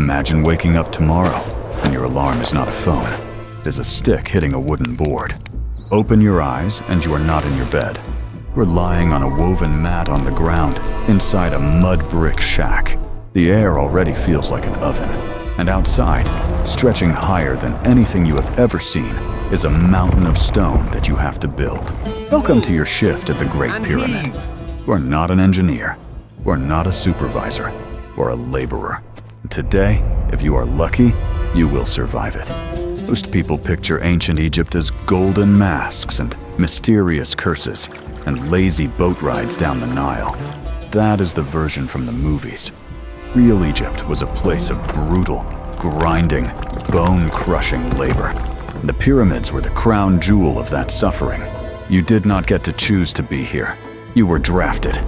Imagine waking up tomorrow and your alarm is not a phone. It is a stick hitting a wooden board. Open your eyes and you are not in your bed. You are lying on a woven mat on the ground inside a mud brick shack. The air already feels like an oven. And outside, stretching higher than anything you have ever seen, is a mountain of stone that you have to build. Welcome to your shift at the Great Pyramid. You are not an engineer. You are not a supervisor. You are a laborer. Today, if you are lucky, you will survive it. Most people picture ancient Egypt as golden masks and mysterious curses and lazy boat rides down the Nile. That is the version from the movies. Real Egypt was a place of brutal, grinding, bone-crushing labor. The pyramids were the crown jewel of that suffering. You did not get to choose to be here. You were drafted.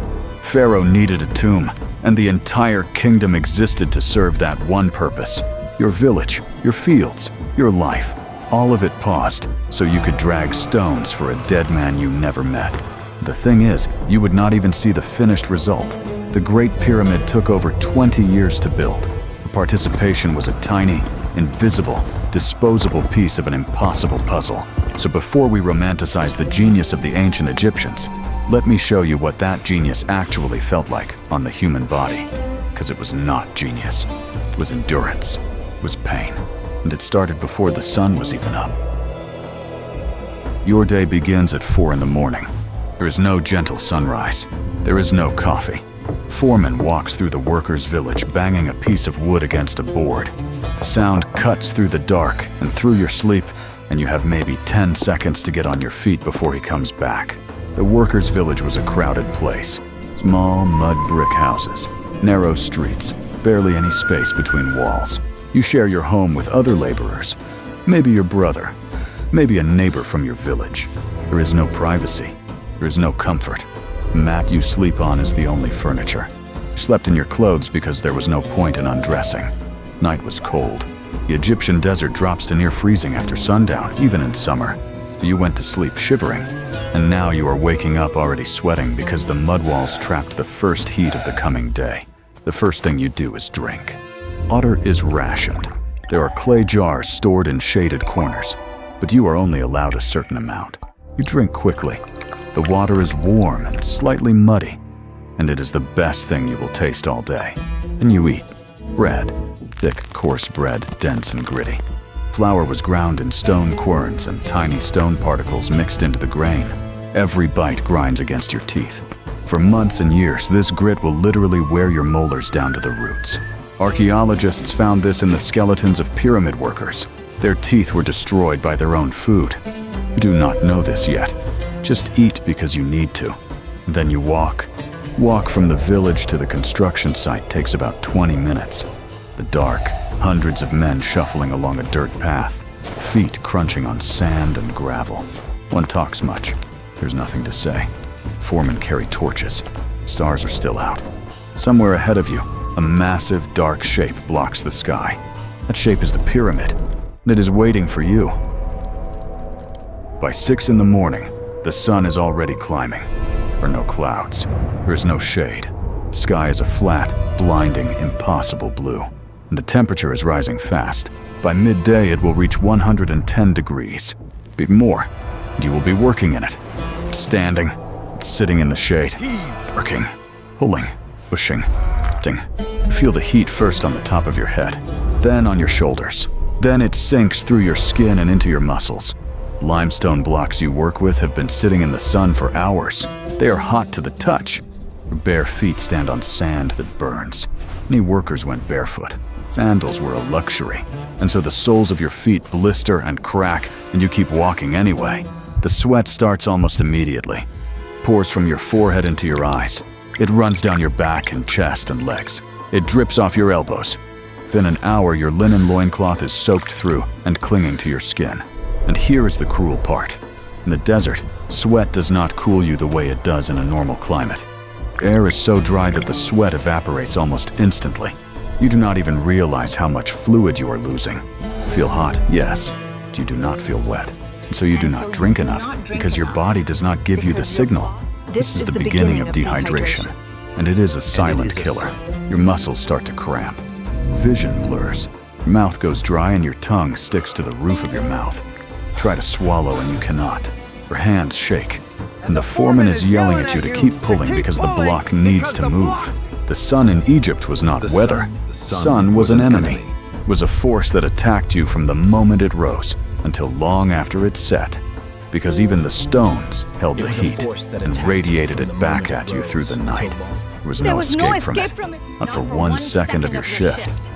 Pharaoh needed a tomb, and the entire kingdom existed to serve that one purpose. Your village, your fields, your life, all of it paused so you could drag stones for a dead man you never met. The thing is, you would not even see the finished result. The Great Pyramid took over 20 years to build. The participation was a tiny, invisible, disposable piece of an impossible puzzle. So before we romanticize the genius of the ancient Egyptians, let me show you what that genius actually felt like on the human body. Because it was not genius. It was endurance. It was pain. And it started before the sun was even up. Your day begins at 4 in the morning. There is no gentle sunrise. There is no coffee. Foreman walks through the workers' village banging a piece of wood against a board. The sound cuts through the dark and through your sleep, and you have maybe 10 seconds to get on your feet before he comes back. The workers' village was a crowded place. Small mud brick houses, narrow streets, barely any space between walls. You share your home with other laborers, maybe your brother, maybe a neighbor from your village. There is no privacy. There is no comfort. The mat you sleep on is the only furniture. You slept in your clothes because there was no point in undressing. Night was cold. The Egyptian desert drops to near freezing after sundown, even in summer. So you went to sleep shivering, and now you are waking up already sweating because the mud walls trapped the first heat of the coming day. The first thing you do is drink. Water is rationed. There are clay jars stored in shaded corners, but you are only allowed a certain amount. You drink quickly. The water is warm and slightly muddy, and it is the best thing you will taste all day. Then you eat. Bread. Thick, coarse bread, dense and gritty. Flour was ground in stone querns and tiny stone particles mixed into the grain. Every bite grinds against your teeth. For months and years, this grit will literally wear your molars down to the roots. Archaeologists found this in the skeletons of pyramid workers. Their teeth were destroyed by their own food. You do not know this yet. Just eat because you need to. Then you walk. Walk from the village to the construction site takes about 20 minutes. The dark, hundreds of men shuffling along a dirt path, feet crunching on sand and gravel. One talks much. There's nothing to say. Foremen carry torches. Stars are still out. Somewhere ahead of you, a massive dark shape blocks the sky. That shape is the pyramid, and it is waiting for you. By 6 in the morning, the sun is already climbing. There are no clouds. There is no shade. The sky is a flat, blinding, impossible blue. And the temperature is rising fast. By midday, it will reach 110 degrees. Be more, and you will be working in it. Standing, sitting in the shade, working, pulling, pushing, lifting. Feel the heat first on the top of your head, then on your shoulders. Then it sinks through your skin and into your muscles. Limestone blocks you work with have been sitting in the sun for hours. They are hot to the touch. Your bare feet stand on sand that burns. Many workers went barefoot. Sandals were a luxury, and so the soles of your feet blister and crack, and you keep walking anyway. The sweat starts almost immediately. It pours from your forehead into your eyes. It runs down your back and chest and legs. It drips off your elbows. Within an hour, your linen loincloth is soaked through and clinging to your skin. And here is the cruel part. In the desert, sweat does not cool you the way it does in a normal climate. Air is so dry that the sweat evaporates almost instantly. You do not even realize how much fluid you are losing. You feel hot, yes, but you do not feel wet. And so you do not drink enough because your body does not give you the signal. This is the beginning of dehydration, and it is a silent killer. Your muscles start to cramp. vision blurs. Your mouth goes dry and your tongue sticks to the roof of your mouth. Try to swallow and you cannot. Your hands shake. And the foreman is yelling at you to keep pulling because the block needs to move. The sun in Egypt was not weather. The sun was an enemy. It was a force that attacked you from the moment it rose until long after it set. Because even the stones held the heat and radiated it back at you through the night. There was no escape from it, not for 1 second of your shift.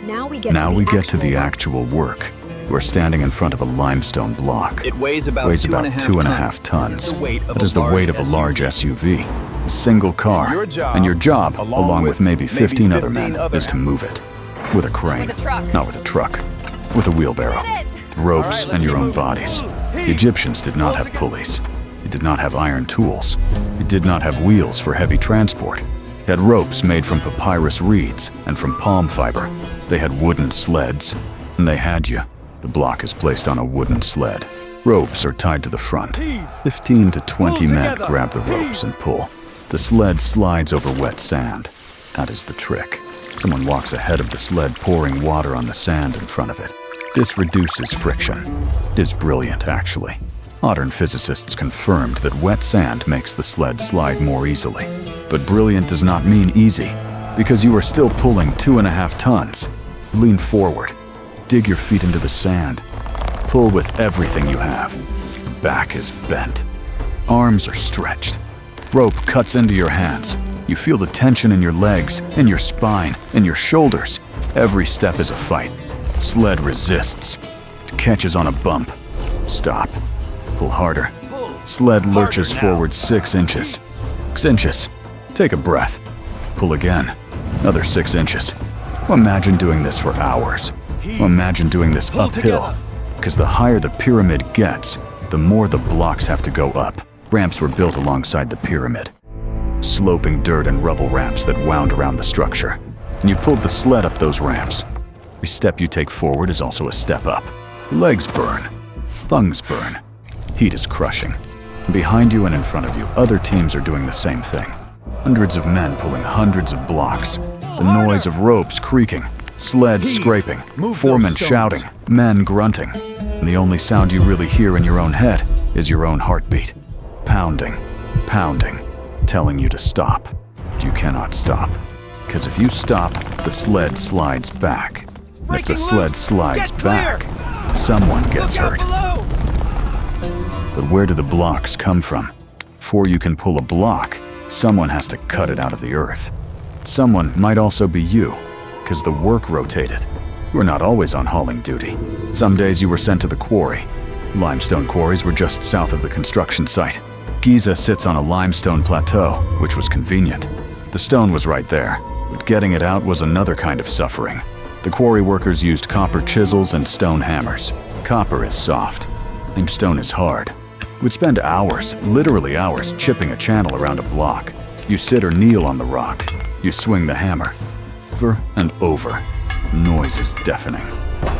Now we get to the actual work. You are standing in front of a limestone block. It weighs about 2.5 tons. That is the weight of a large SUV, a single car, and your job, along with maybe 15 other men, is to move it. With a crane, not with a truck, with a wheelbarrow, ropes, and your own bodies. The Egyptians did not have pulleys. They did not have iron tools. They did not have wheels for heavy transport. They had ropes made from papyrus reeds and from palm fiber. They had wooden sleds, and they had you. The block is placed on a wooden sled. Ropes are tied to the front. 15 to 20 men grab the ropes and pull. The sled slides over wet sand. That is the trick. Someone walks ahead of the sled, pouring water on the sand in front of it. This reduces friction. It is brilliant, actually. Modern physicists confirmed that wet sand makes the sled slide more easily. But brilliant does not mean easy, because you are still pulling 2.5 tons. Lean forward. Dig your feet into the sand. Pull with everything you have. The back is bent. Arms are stretched. Rope cuts into your hands. You feel the tension in your legs, in your spine, in your shoulders. Every step is a fight. Sled resists. It catches on a bump. Stop. Pull harder. Sled lurches forward 6 inches. 6 inches. Take a breath. Pull again. Another 6 inches. Imagine doing this for hours. Imagine doing this uphill. Because the higher the pyramid gets, the more the blocks have to go up. Ramps were built alongside the pyramid. Sloping dirt and rubble ramps that wound around the structure. And you pulled the sled up those ramps. Every step you take forward is also a step up. Legs burn. Lungs burn. Heat is crushing. And behind you and in front of you, other teams are doing the same thing. Hundreds of men pulling hundreds of blocks. The noise of ropes creaking, sleds scraping, foremen shouting, men grunting. And the only sound you really hear in your own head is your own heartbeat. Pounding, pounding, telling you to stop. But you cannot stop. Because if you stop, the sled slides back. And if the sled slides back, someone gets hurt. But where do the blocks come from? Before you can pull a block, someone has to cut it out of the earth. Someone might also be you, because the work rotated. You were not always on hauling duty. Some days you were sent to the quarry. Limestone quarries were just south of the construction site. Giza sits on a limestone plateau, which was convenient. The stone was right there, but getting it out was another kind of suffering. The quarry workers used copper chisels and stone hammers. Copper is soft. Limestone is hard. You would spend hours, literally hours, chipping a channel around a block. You sit or kneel on the rock. You swing the hammer. Over and over. Noise is deafening.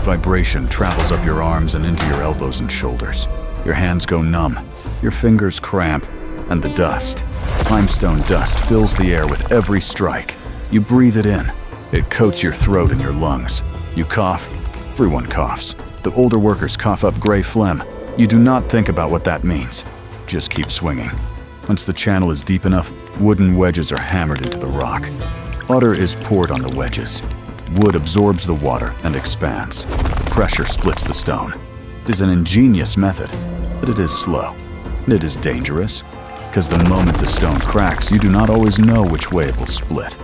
Vibration travels up your arms and into your elbows and shoulders. Your hands go numb. Your fingers cramp. And the dust. Limestone dust fills the air with every strike. You breathe it in. It coats your throat and your lungs. You cough. Everyone coughs. The older workers cough up gray phlegm. You do not think about what that means. Just keep swinging. Once the channel is deep enough, wooden wedges are hammered into the rock. Water is poured on the wedges. Wood absorbs the water and expands. Pressure splits the stone. It is an ingenious method, but it is slow. And it is dangerous, because the moment the stone cracks, you do not always know which way it will split.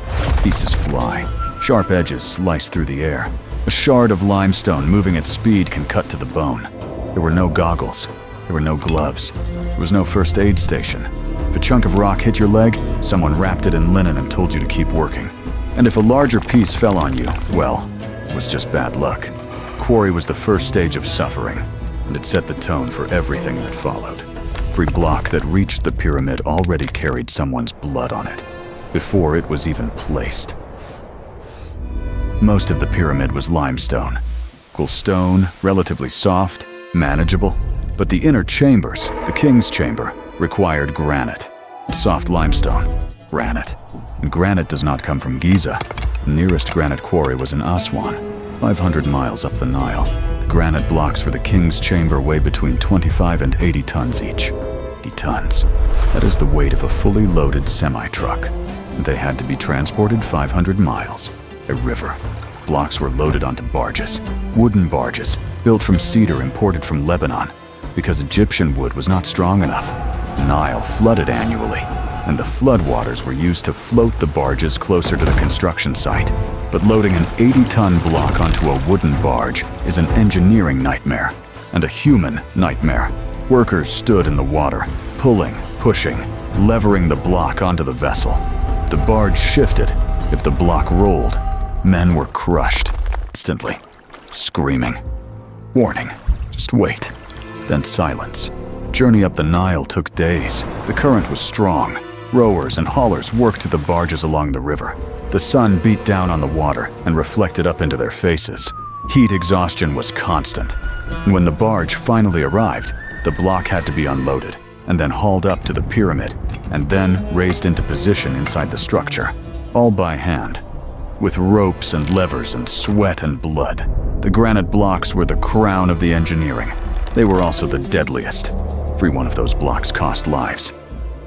Pieces fly. Sharp edges slice through the air. A shard of limestone moving at speed can cut to the bone. There were no goggles. There were no gloves. There was no first aid station. If a chunk of rock hit your leg, someone wrapped it in linen and told you to keep working. And if a larger piece fell on you, well, it was just bad luck. Quarry was the first stage of suffering, and it set the tone for everything that followed. Every block that reached the pyramid already carried someone's blood on it, before it was even placed. Most of the pyramid was limestone. Cool stone, relatively soft, manageable. But the inner chambers, the king's chamber, required granite. Soft limestone. granite. And granite does not come from Giza. The nearest granite quarry was in Aswan, 500 miles up the Nile. The granite blocks for the king's chamber weigh between 25 and 80 tons each. 80 tons. That is the weight of a fully loaded semi-truck. And they had to be transported 500 miles. A river. Blocks were loaded onto barges. Wooden barges, built from cedar imported from Lebanon. Because Egyptian wood was not strong enough, the Nile flooded annually, and the floodwaters were used to float the barges closer to the construction site. But loading an 80-ton block onto a wooden barge is an engineering nightmare, and a human nightmare. Workers stood in the water, pulling, pushing, levering the block onto the vessel. If the barge shifted, if the block rolled, men were crushed instantly, screaming. Warning, just wait. Then silence. The journey up the Nile took days. The current was strong. Rowers and haulers worked the barges along the river. The sun beat down on the water and reflected up into their faces. Heat exhaustion was constant. And when the barge finally arrived, the block had to be unloaded and then hauled up to the pyramid and then raised into position inside the structure, all by hand. With ropes and levers and sweat and blood, the granite blocks were the crown of the engineering. They were also the deadliest. Every one of those blocks cost lives.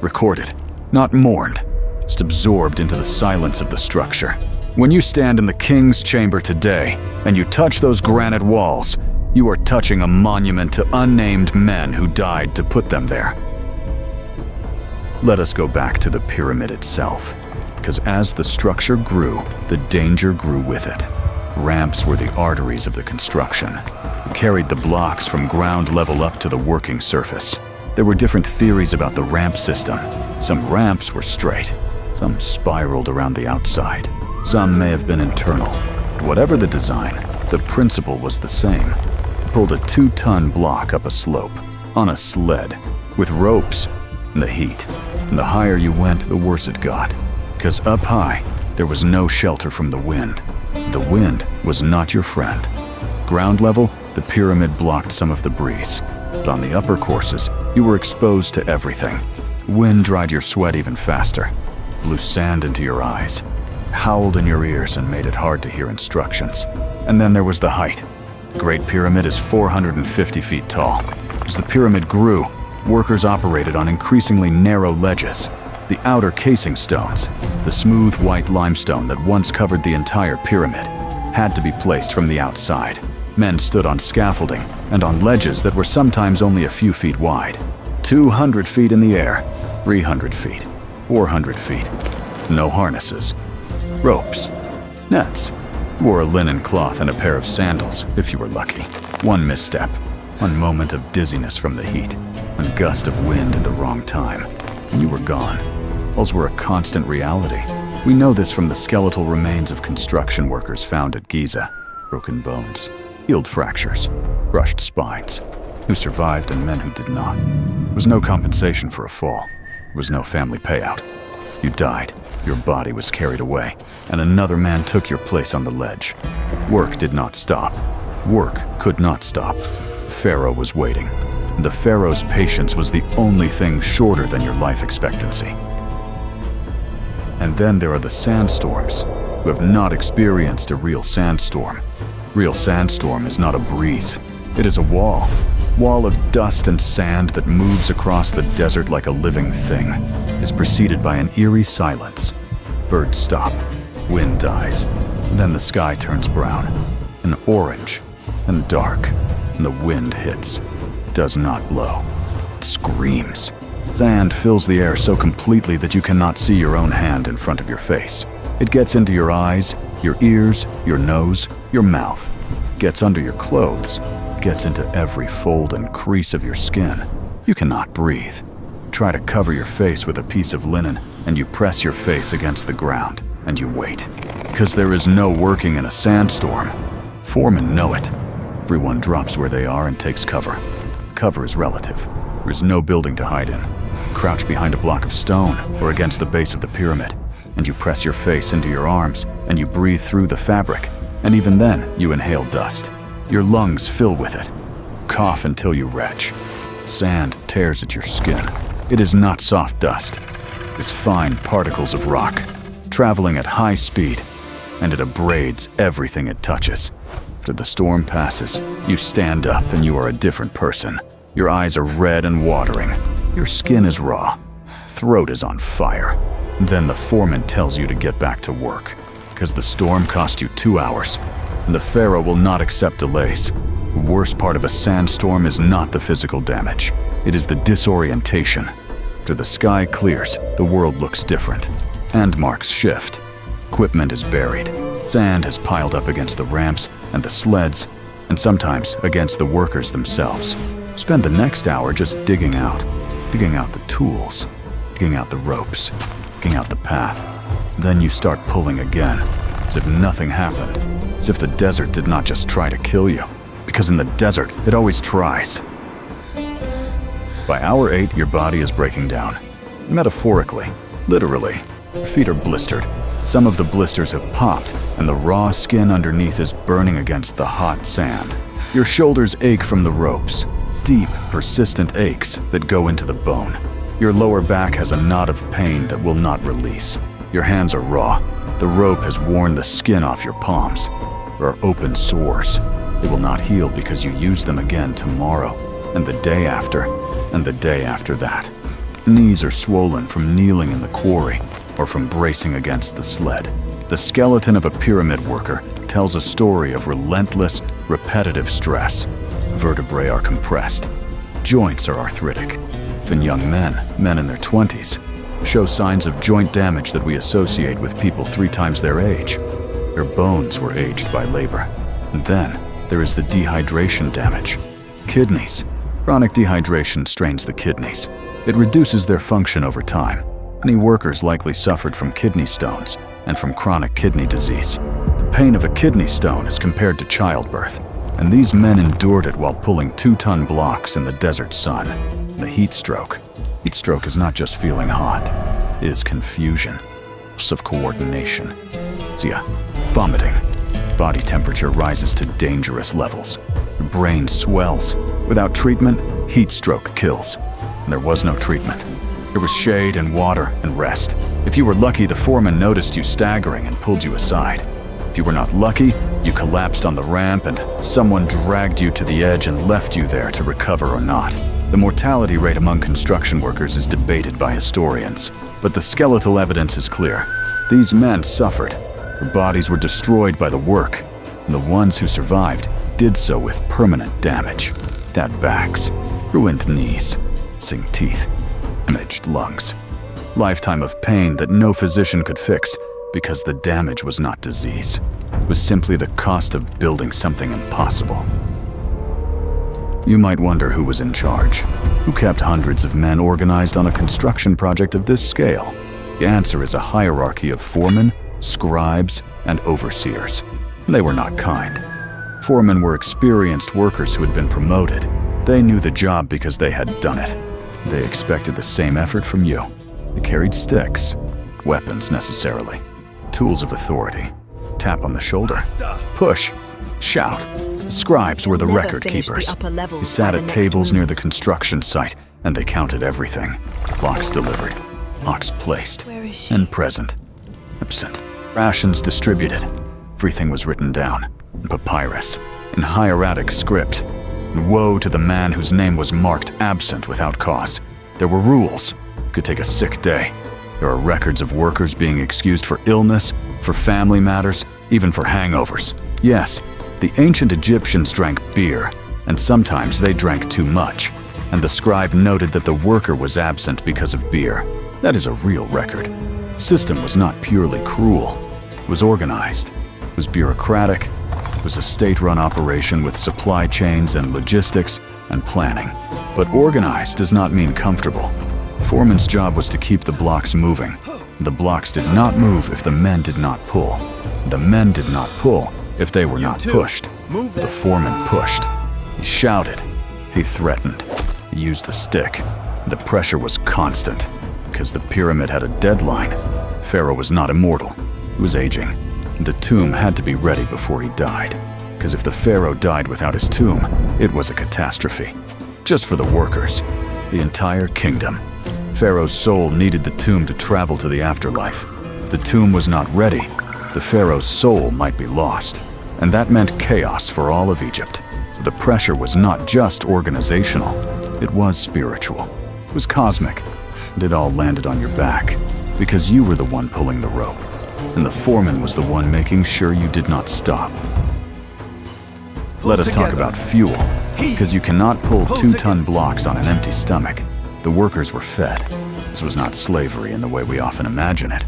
Recorded, not mourned, just absorbed into the silence of the structure. When you stand in the king's chamber today and you touch those granite walls, you are touching a monument to unnamed men who died to put them there. Let us go back to the pyramid itself, because as the structure grew, the danger grew with it. Ramps were the arteries of the construction. It carried the blocks from ground level up to the working surface. There were different theories about the ramp system. Some ramps were straight, some spiraled around the outside. Some may have been internal. But whatever the design, the principle was the same. You pulled a 2-ton block up a slope, on a sled, with ropes, and the heat. And the higher you went, the worse it got. Because up high, there was no shelter from the wind. The wind was not your friend. Ground level, the pyramid blocked some of the breeze. But on the upper courses, you were exposed to everything. Wind dried your sweat even faster, blew sand into your eyes, howled in your ears and made it hard to hear instructions. And then there was the height. The Great Pyramid is 450 feet tall. As the pyramid grew, workers operated on increasingly narrow ledges. The outer casing stones, the smooth white limestone that once covered the entire pyramid, had to be placed from the outside. Men stood on scaffolding and on ledges that were sometimes only a few feet wide. 200 feet in the air, 300 feet, 400 feet. No harnesses. Ropes. Nets. Wore a linen cloth and a pair of sandals, if you were lucky. One misstep, one moment of dizziness from the heat, one gust of wind at the wrong time, and you were gone. Those were a constant reality. We know this from the skeletal remains of construction workers found at Giza. Broken bones, healed fractures, crushed spines, who survived and men who did not. There was no compensation for a fall. There was no family payout. You died, your body was carried away, and another man took your place on the ledge. Work did not stop. Work could not stop. Pharaoh was waiting. And the Pharaoh's patience was the only thing shorter than your life expectancy. And then there are the sandstorms, who have not experienced a real sandstorm. Real sandstorm is not a breeze. It is a wall of dust and sand that moves across the desert like a living thing, is preceded by an eerie silence. Birds stop, wind dies, and then the sky turns brown, and orange, and dark, and the wind hits. It does not blow. It screams. Sand fills the air so completely that you cannot see your own hand in front of your face. It gets into your eyes, your ears, your nose, your mouth. It gets under your clothes. It gets into every fold and crease of your skin. You cannot breathe. You try to cover your face with a piece of linen, and you press your face against the ground, and you wait. Because there is no working in a sandstorm. Foremen know it. Everyone drops where they are and takes cover. Cover is relative. There is no building to hide in. Crouch behind a block of stone or against the base of the pyramid, and you press your face into your arms, and you breathe through the fabric, and even then you inhale dust. Your lungs fill with it. Cough until you retch. Sand tears at your skin. It is not soft dust. is fine particles of rock, traveling at high speed, and it abrades everything it touches. After the storm passes, you stand up and you are a different person. Your eyes are red and watering. Your skin is raw. Throat is on fire. Then the foreman tells you to get back to work, because the storm cost you 2 hours, and the Pharaoh will not accept delays. The worst part of a sandstorm is not the physical damage. It is the disorientation. After the sky clears, the world looks different. And marks shift. Equipment is buried. Sand has piled up against the ramps and the sleds, and sometimes against the workers themselves. Spend the next hour just digging out the tools, digging out the ropes, digging out the path. Then you start pulling again, as if nothing happened, as if the desert did not just try to kill you, because in the desert, it always tries. By hour 8, your body is breaking down. Metaphorically, literally, your feet are blistered. Some of the blisters have popped, and the raw skin underneath is burning against the hot sand. Your shoulders ache from the ropes, deep, persistent aches that go into the bone. Your lower back has a knot of pain that will not release. Your hands are raw. The rope has worn the skin off your palms. There are open sores. They will not heal because you use them again tomorrow, and the day after, and the day after that. Knees are swollen from kneeling in the quarry or from bracing against the sled. The skeleton of a pyramid worker tells a story of relentless, repetitive stress. Vertebrae are compressed. Joints are arthritic. Even young men in their 20s, show signs of joint damage that we associate with people 3 times their age. Their bones were aged by labor. And then there is the dehydration damage. Kidneys. Chronic dehydration strains the kidneys. It reduces their function over time. Many workers likely suffered from kidney stones and from chronic kidney disease. The pain of a kidney stone is compared to childbirth, and these men endured it while pulling 2-ton blocks in the desert sun. The heat stroke. Heat stroke is not just feeling hot. It is confusion, loss of coordination. Vomiting. Body temperature rises to dangerous levels. The brain swells. Without treatment, heat stroke kills. There was no treatment. There was shade and water and rest. If you were lucky, the foreman noticed you staggering and pulled you aside. If you were not lucky, you collapsed on the ramp and someone dragged you to the edge and left you there to recover or not. The mortality rate among construction workers is debated by historians, but the skeletal evidence is clear. These men suffered. Their bodies were destroyed by the work, and the ones who survived did so with permanent damage. Dead backs, ruined knees, missing teeth, damaged lungs. Lifetime of pain that no physician could fix because the damage was not disease. It was simply the cost of building something impossible. You might wonder who was in charge, who kept hundreds of men organized on a construction project of this scale. The answer is a hierarchy of foremen, scribes, and overseers. They were not kind. Foremen were experienced workers who had been promoted. They knew the job because they had done it. They expected the same effort from you. They carried sticks, weapons necessarily, tools of authority. Tap on the shoulder, push, shout. The scribes were the record keepers. They sat at tables near the construction site and they counted everything. Blocks delivered, blocks placed, and present, absent. Rations distributed. Everything was written down in papyrus, in hieratic script. And woe to the man whose name was marked absent without cause. There were rules. You could take a sick day. There are records of workers being excused for illness, for family matters, even for hangovers. Yes, the ancient Egyptians drank beer, and sometimes they drank too much, and the scribe noted that the worker was absent because of beer. That is a real record. The system was not purely cruel. It was organized. It was bureaucratic. It was a state-run operation with supply chains and logistics and planning. But organized does not mean comfortable. The foreman's job was to keep the blocks moving. The blocks did not move if the men did not pull. The men did not pull if they were not pushed. The foreman pushed. He shouted. He threatened. He used the stick. The pressure was constant because the pyramid had a deadline. Pharaoh was not immortal. He was aging. The tomb had to be ready before he died, because if the pharaoh died without his tomb, it was a catastrophe. Just for the workers, the entire kingdom. Pharaoh's soul needed the tomb to travel to the afterlife. If the tomb was not ready, the Pharaoh's soul might be lost, and that meant chaos for all of Egypt. So the pressure was not just organizational, it was spiritual. It was cosmic, and it all landed on your back, because you were the one pulling the rope, and the foreman was the one making sure you did not stop. Let us talk about fuel, because you cannot pull 2-ton blocks on an empty stomach. The workers were fed. This was not slavery in the way we often imagine it.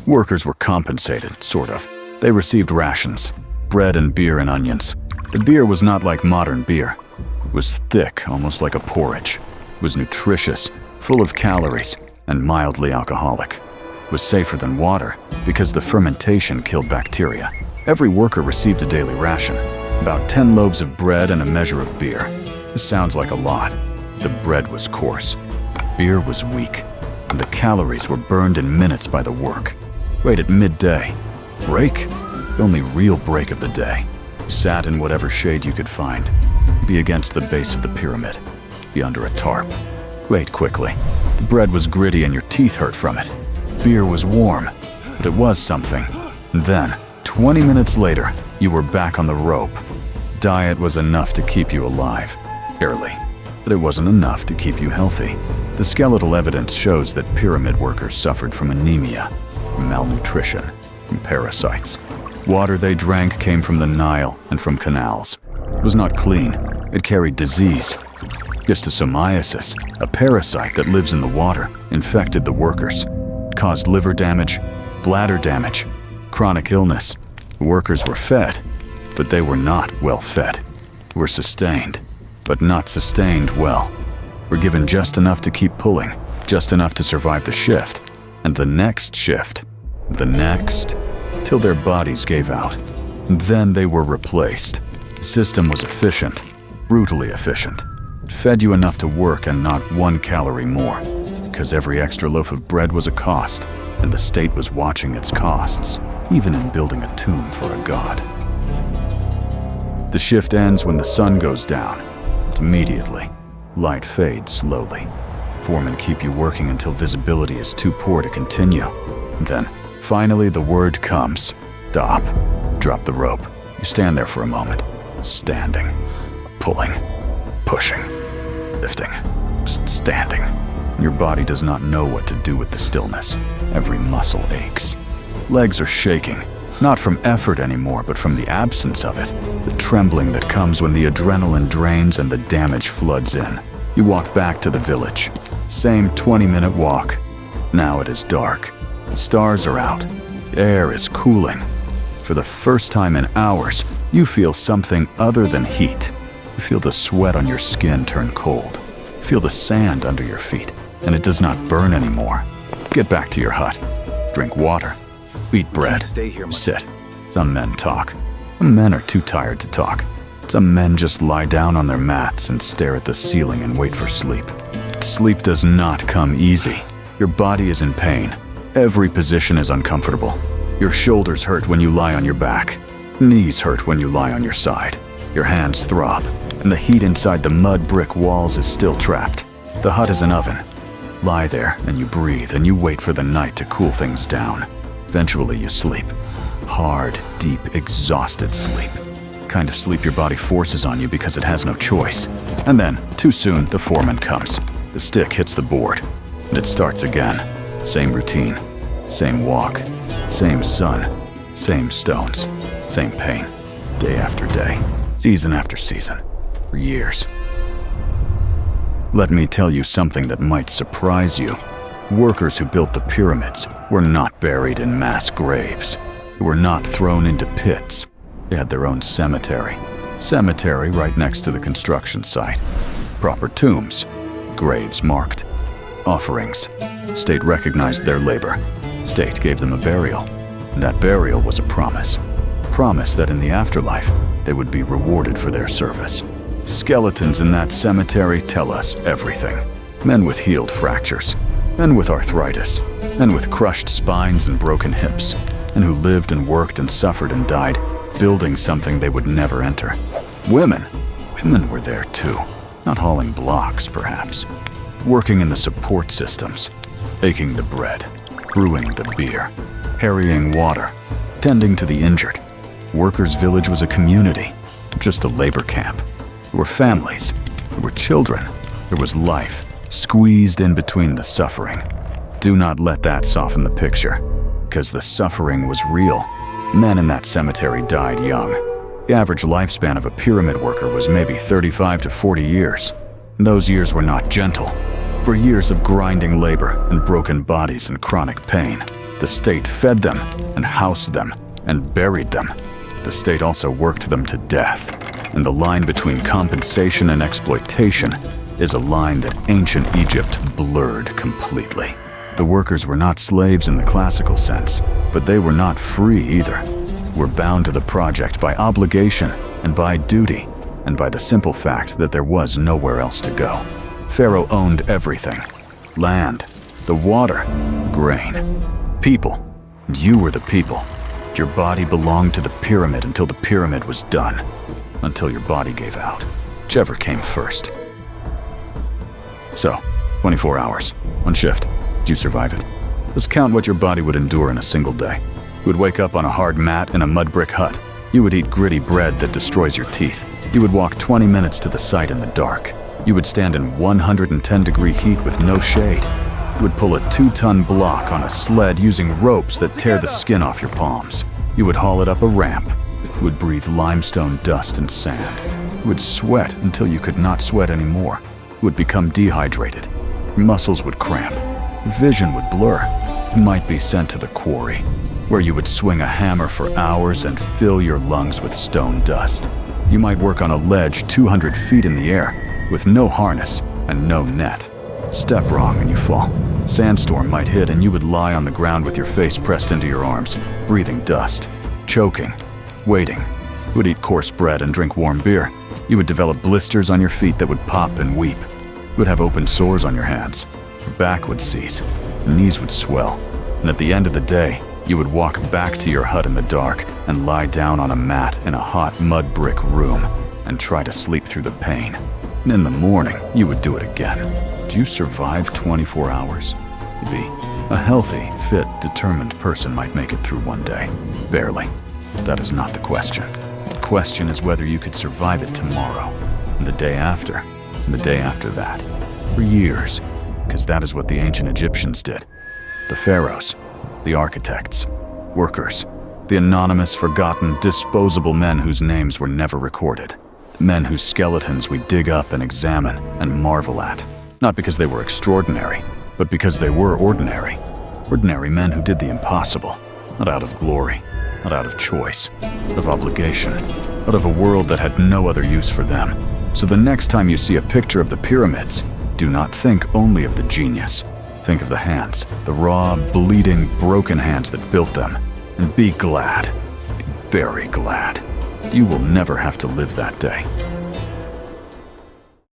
Workers were compensated, sort of. They received rations, bread and beer and onions. The beer was not like modern beer. It was thick, almost like a porridge. It was nutritious, full of calories, and mildly alcoholic. It was safer than water because the fermentation killed bacteria. Every worker received a daily ration, about 10 loaves of bread and a measure of beer. This sounds like a lot. The bread was coarse. Beer was weak, and the calories were burned in minutes by the work. Wait at midday. Break? The only real break of the day. You sat in whatever shade you could find. Be against the base of the pyramid. Be under a tarp. Wait quickly. The bread was gritty and your teeth hurt from it. Beer was warm, but it was something. And then, 20 minutes later, you were back on the rope. Diet was enough to keep you alive. Barely. But it wasn't enough to keep you healthy. The skeletal evidence shows that pyramid workers suffered from anemia, from malnutrition, from parasites. Water they drank came from the Nile and from canals. It was not clean. It carried disease. Schistosomiasis, a parasite that lives in the water, infected the workers. It caused liver damage, bladder damage, chronic illness. The workers were fed, but they were not well fed. They were sustained, but not sustained well. Were given just enough to keep pulling, just enough to survive the shift, and the next shift, the next, till their bodies gave out. And then they were replaced. The system was efficient, brutally efficient. It fed you enough to work and not 1 calorie more, because every extra loaf of bread was a cost, and the state was watching its costs, even in building a tomb for a god. The shift ends when the sun goes down. Immediately, light fades slowly. Foremen keep you working until visibility is too poor to continue. Then, finally, the word comes. Stop. Drop the rope. You stand there for a moment. Standing. Pulling. Pushing. Lifting. Just standing. Your body does not know what to do with the stillness. Every muscle aches. Legs are shaking. Not from effort anymore, but from the absence of it. The trembling that comes when the adrenaline drains and the damage floods in. You walk back to the village. Same 20-minute walk. Now it is dark. The stars are out. The air is cooling. For the first time in hours, you feel something other than heat. You feel the sweat on your skin turn cold. You feel the sand under your feet, and it does not burn anymore. Get back to your hut. Drink water. Eat bread. Sit. Some men talk. Some men are too tired to talk. Some men just lie down on their mats and stare at the ceiling and wait for sleep. Sleep does not come easy. Your body is in pain. Every position is uncomfortable. Your shoulders hurt when you lie on your back. Knees hurt when you lie on your side. Your hands throb, and the heat inside the mud brick walls is still trapped. The hut is an oven. Lie there and you breathe and you wait for the night to cool things down. Eventually you sleep. Hard, deep, exhausted sleep. The kind of sleep your body forces on you because it has no choice. And then, too soon, the foreman comes. The stick hits the board, and it starts again. Same routine, same walk, same sun, same stones, same pain. Day after day, season after season, for years. Let me tell you something that might surprise you. Workers who built the pyramids were not buried in mass graves. They were not thrown into pits. They had their own cemetery. Cemetery right next to the construction site. Proper tombs. Graves marked. Offerings. State recognized their labor. State gave them a burial. And that burial was a promise. Promise that in the afterlife, they would be rewarded for their service. Skeletons in that cemetery tell us everything. Men with healed fractures. Men with arthritis, men with crushed spines and broken hips, and who lived and worked and suffered and died, building something they would never enter. Women were there too, not hauling blocks, perhaps, working in the support systems, baking the bread, brewing the beer, carrying water, tending to the injured. Workers' village was a community, just a labor camp. There were families, there were children, there was life, squeezed in between the suffering. Do not let that soften the picture, because the suffering was real. Men in that cemetery died young. The average lifespan of a pyramid worker was maybe 35 to 40 years. And those years were not gentle. For years of grinding labor and broken bodies and chronic pain. The state fed them and housed them and buried them. The state also worked them to death. And the line between compensation and exploitation is a line that ancient Egypt blurred completely. The workers were not slaves in the classical sense, but they were not free either. Were bound to the project by obligation and by duty, and by the simple fact that there was nowhere else to go. Pharaoh owned everything: land, the water, grain, people. And you were the people. Your body belonged to the pyramid until the pyramid was done. Until your body gave out. Whichever came first. So, 24 hours, on shift. Did you survive it? Let's count what your body would endure in a single day. You would wake up on a hard mat in a mud brick hut. You would eat gritty bread that destroys your teeth. You would walk 20 minutes to the site in the dark. You would stand in 110-degree heat with no shade. You would pull a 2-ton block on a sled using ropes that tear the skin off your palms. You would haul it up a ramp. You would breathe limestone dust and sand. You would sweat until you could not sweat anymore. You would become dehydrated. Your muscles would cramp. Your vision would blur. You might be sent to the quarry, where you would swing a hammer for hours and fill your lungs with stone dust. You might work on a ledge 200 feet in the air with no harness and no net. Step wrong and you fall. Sandstorm might hit and you would lie on the ground with your face pressed into your arms, breathing dust, choking, waiting. You would eat coarse bread and drink warm beer. You would develop blisters on your feet that would pop and weep. You would have open sores on your hands. Your back would seize. Your knees would swell. And at the end of the day, you would walk back to your hut in the dark and lie down on a mat in a hot mud brick room and try to sleep through the pain. And in the morning, you would do it again. Do you survive 24 hours? Maybe. A healthy, fit, determined person might make it through one day. Barely. That is not the question. The question is whether you could survive it tomorrow, and the day after, and the day after that. For years. Because that is what the ancient Egyptians did. The pharaohs, the architects, workers, the anonymous, forgotten, disposable men whose names were never recorded. Men whose skeletons we dig up and examine and marvel at. Not because they were extraordinary, but because they were ordinary. Ordinary men who did the impossible, not out of glory, not out of choice, out of obligation, out of a world that had no other use for them. So the next time you see a picture of the pyramids, do not think only of the genius. Think of the hands, the raw, bleeding, broken hands that built them. And be glad, be very glad. You will never have to live that day.